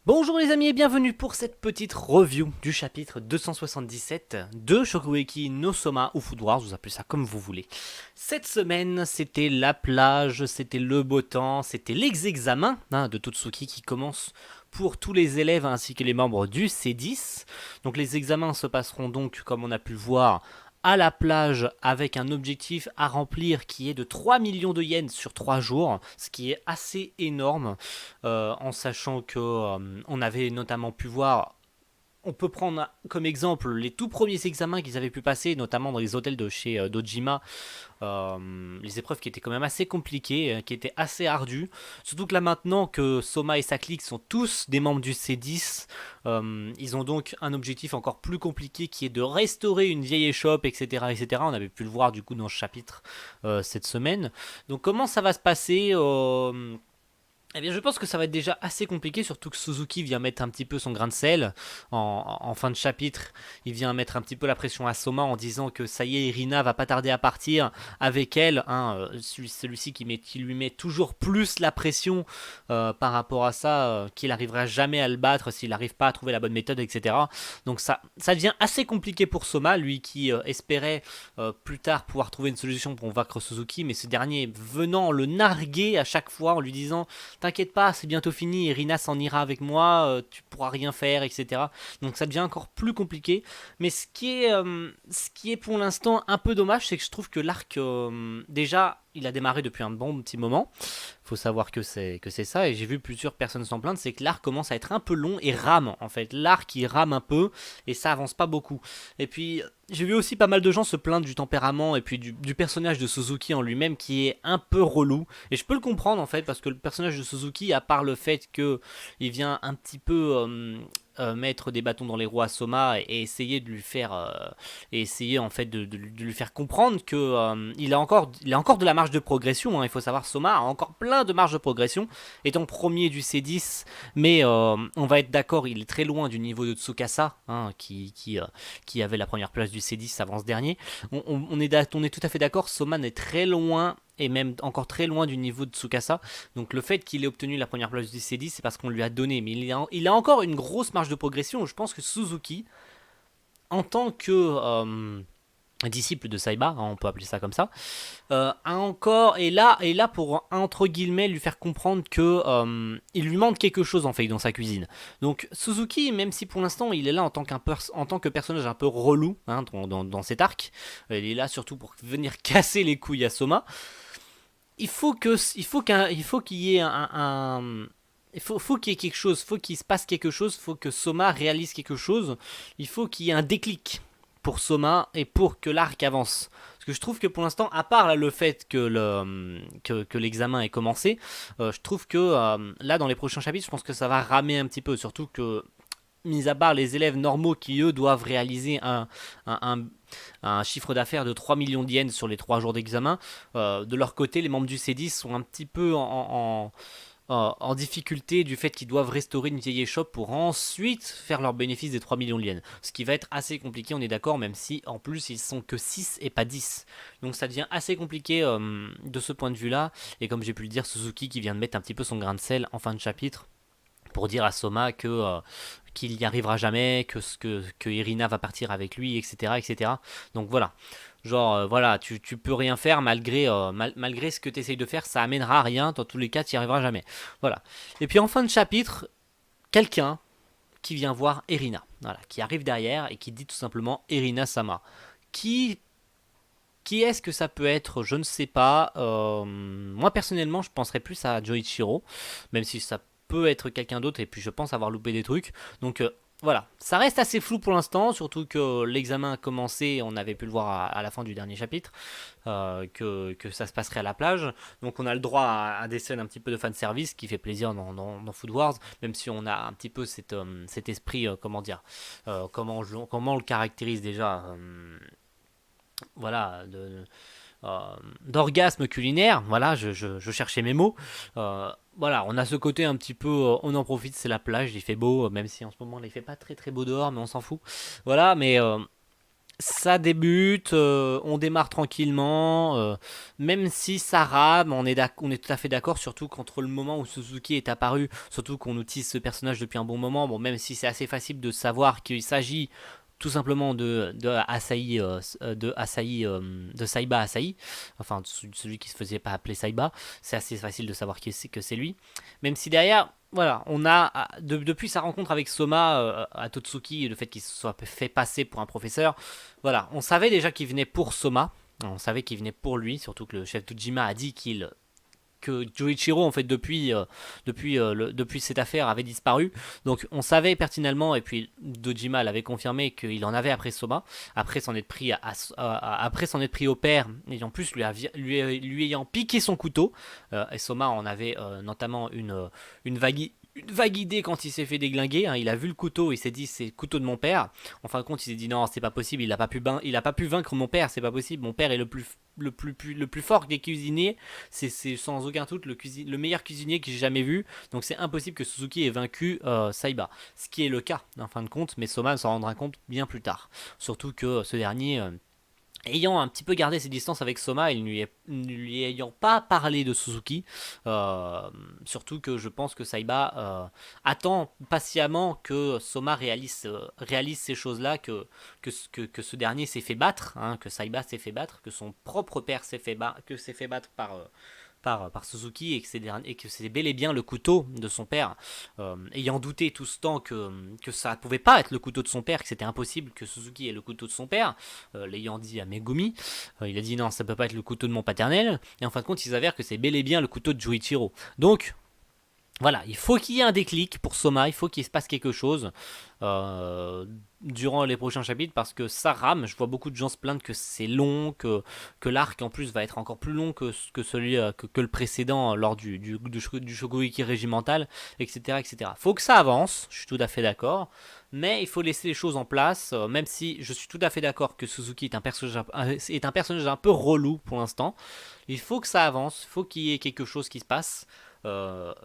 Bonjour les amis et bienvenue pour cette petite review du chapitre 277 de Shokugeki no Soma ou Food Wars, vous appelez ça comme vous voulez. Cette semaine, c'était la plage, c'était le beau temps, c'était l'examen de Totsuki qui commence pour tous les élèves ainsi que les membres du C10. Donc les examens se passeront donc, comme on a pu le voir, à la plage avec un objectif à remplir qui est de 3 millions de yens sur 3 jours, ce qui est assez énorme, en sachant que on avait notamment pu voir, on peut prendre comme exemple les tout premiers examens qu'ils avaient pu passer, notamment dans les hôtels de chez Dojima, les épreuves qui étaient quand même assez compliquées, qui étaient assez ardues. Surtout que là maintenant que Soma et sa clique sont tous des membres du C10, ils ont donc un objectif encore plus compliqué qui est de restaurer une vieille échoppe, etc. etc. On avait pu le voir du coup dans ce chapitre cette semaine. Donc comment ça va se passer eh bien, je pense que ça va être déjà assez compliqué, surtout que Suzuki vient mettre un petit peu son grain de sel en fin de chapitre. Il vient mettre un petit peu la pression à Soma en disant que ça y est, Irina va pas tarder à partir avec elle. Celui-ci qui lui met toujours plus la pression par rapport à ça, qu'il arrivera jamais à le battre s'il n'arrive pas à trouver la bonne méthode, etc. Donc ça devient assez compliqué pour Soma, lui qui espérait plus tard pouvoir trouver une solution pour vaincre Suzuki, mais ce dernier venant le narguer à chaque fois en lui disant t'inquiète pas, c'est bientôt fini, Irina s'en ira avec moi, tu pourras rien faire, etc. Donc ça devient encore plus compliqué. Mais ce qui est pour l'instant un peu dommage, c'est que je trouve que l'arc, déjà, il a démarré depuis un bon petit moment. Faut savoir que c'est ça, et j'ai vu plusieurs personnes s'en plaindre, c'est que l'arc commence à être un peu long et rame en fait. L'arc il rame un peu et ça avance pas beaucoup. Et puis j'ai vu aussi pas mal de gens se plaindre du tempérament et puis du personnage de Suzuki en lui-même qui est un peu relou. Et je peux le comprendre en fait parce que le personnage de Suzuki, à part le fait que il vient un petit peu mettre des bâtons dans les roues à Soma et essayer de lui faire et essayer en fait de lui faire comprendre que il a encore de la marge de progression, hein. Il faut savoir, Soma a encore plein de marge de progression étant premier du C10, mais on va être d'accord, il est très loin du niveau de Tsukasa, hein, qui avait la première place du C10 avant ce dernier. On est tout à fait d'accord, Soma est très loin et même encore très loin du niveau de Tsukasa. Donc le fait qu'il ait obtenu la première place du C10, c'est parce qu'on lui a donné. Mais il a encore une grosse marge de progression. Je pense que Suzuki, en tant que disciple de Saiba, hein, on peut appeler ça comme ça, a encore et là pour entre guillemets lui faire comprendre que il lui manque quelque chose en fait dans sa cuisine. Donc Suzuki, même si pour l'instant il est là en tant que personnage un peu relou, hein, dans cet arc, il est là surtout pour venir casser les couilles à Soma. Il faut qu'il y ait faut qu'il y ait quelque chose, faut qu'il se passe quelque chose, faut que Soma réalise quelque chose, il faut qu'il y ait un déclic pour Soma et pour que l'arc avance. Parce que je trouve que pour l'instant, à part là, le fait que l'examen ait commencé, je trouve que là dans les prochains chapitres, je pense que ça va ramer un petit peu, surtout que mis à part les élèves normaux qui eux doivent réaliser un, un- un chiffre d'affaires de 3 millions de yens sur les 3 jours d'examen, de leur côté les membres du C10 sont un petit peu en difficulté du fait qu'ils doivent restaurer une vieille échoppe pour ensuite faire leur bénéfice des 3 millions de yens. Ce qui va être assez compliqué, on est d'accord, même si en plus ils sont que 6 et pas 10. Donc ça devient assez compliqué de ce point de vue-là. Et comme j'ai pu le dire, Suzuki qui vient de mettre un petit peu son grain de sel en fin de chapitre pour dire à Soma qu'il n'y arrivera jamais, que Irina va partir avec lui, etc. etc. Donc voilà. Genre, voilà, tu peux rien faire malgré ce que tu essayes de faire, ça amènera à rien, dans tous les cas, tu n'y arriveras jamais. Voilà. Et puis en fin de chapitre, quelqu'un qui vient voir Irina, voilà, qui arrive derrière et qui dit tout simplement Irina Sama. Qui, qui est-ce que ça peut être? Je ne sais pas. Moi personnellement, je penserais plus à Joichiro, même si ça peut être quelqu'un d'autre et puis je pense avoir loupé des trucs. Donc voilà, ça reste assez flou pour l'instant, surtout que l'examen a commencé, on avait pu le voir à la fin du dernier chapitre, que ça se passerait à la plage. Donc on a le droit à des scènes un petit peu de fanservice qui fait plaisir dans Food Wars, même si on a un petit peu cet esprit, comment dire, comment on le caractérise déjà, voilà, d'orgasme culinaire, voilà, je cherchais mes mots. Voilà, on a ce côté un petit peu, on en profite, c'est la plage, il fait beau, même si en ce moment là, il fait pas très très beau dehors, mais on s'en fout. Voilà, mais Ça débute, on démarre tranquillement, même si ça rame, on est tout à fait d'accord, surtout qu'entre le moment où Suzuki est apparu, surtout qu'on utilise ce personnage depuis un bon moment, bon, même si c'est assez facile de savoir qu'il s'agit tout simplement de Asahi, de Saiba Asahi, enfin celui qui se faisait pas appeler Saiba, c'est assez facile de savoir que c'est lui, même si derrière, voilà, on a, depuis sa rencontre avec Soma à Totsuki, le fait qu'il se soit fait passer pour un professeur, voilà, on savait déjà qu'il venait pour Soma, on savait qu'il venait pour lui, surtout que le chef Tujima a dit que Joichiro en fait depuis cette affaire avait disparu, donc on savait pertinemment, et puis Dojima l'avait confirmé qu'il en avait après Soma, après s'en être pris après s'en être pris au père, et en plus lui ayant piqué son couteau, et Soma en avait notamment une vague idée quand il s'est fait déglinguer, hein. Il a vu le couteau, il s'est dit c'est le couteau de mon père. En fin de compte, il s'est dit non, c'est pas possible, il a pas pu vaincre mon père, c'est pas possible. Mon père est le plus fort des cuisiniers, c'est sans aucun doute le meilleur cuisinier que j'ai jamais vu. Donc c'est impossible que Suzuki ait vaincu Saiba, ce qui est le cas en fin de compte, mais Soma s'en rendra compte bien plus tard. Surtout que ce dernier ayant un petit peu gardé ses distances avec Soma et ne lui ayant pas parlé de Suzuki, euh, surtout que je pense que Saiba attend patiemment que Soma réalise ces choses-là, que ce dernier s'est fait battre, hein, que Saiba s'est fait battre, que son propre père s'est fait battre par Suzuki, et que c'est bel et bien le couteau de son père, ayant douté tout ce temps que ça ne pouvait pas être le couteau de son père, que c'était impossible que Suzuki ait le couteau de son père, l'ayant dit à Megumi, il a dit non, ça peut pas être le couteau de mon paternel, et en fin de compte il s'avère que c'est bel et bien le couteau de Juichiro. Donc voilà, il faut qu'il y ait un déclic pour Soma, il faut qu'il se passe quelque chose euh, durant les prochains chapitres, parce que ça rame. Je vois beaucoup de gens se plaindre que c'est long, que l'arc en plus va être encore plus long que celui que le précédent lors du Shokugeki régimental, etc., etc. Faut que ça avance, je suis tout à fait d'accord, mais il faut laisser les choses en place, même si je suis tout à fait d'accord que Suzuki est un personnage un peu relou pour l'instant. Il faut que ça avance, il faut qu'il y ait quelque chose qui se passe.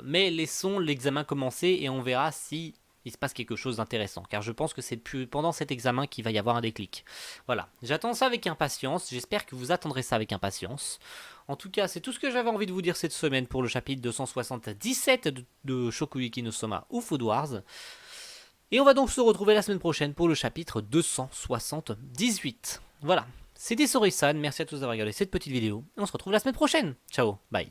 Mais laissons l'examen commencer et on verra si il se passe quelque chose d'intéressant. Car je pense que c'est pendant cet examen qu'il va y avoir un déclic. Voilà, j'attends ça avec impatience. J'espère que vous attendrez ça avec impatience. En tout cas, c'est tout ce que j'avais envie de vous dire cette semaine pour le chapitre 277 de Shokugeki no Soma ou Food Wars. Et on va donc se retrouver la semaine prochaine pour le chapitre 278. Voilà, c'était Sorisan. Merci à tous d'avoir regardé cette petite vidéo. Et on se retrouve la semaine prochaine. Ciao, bye.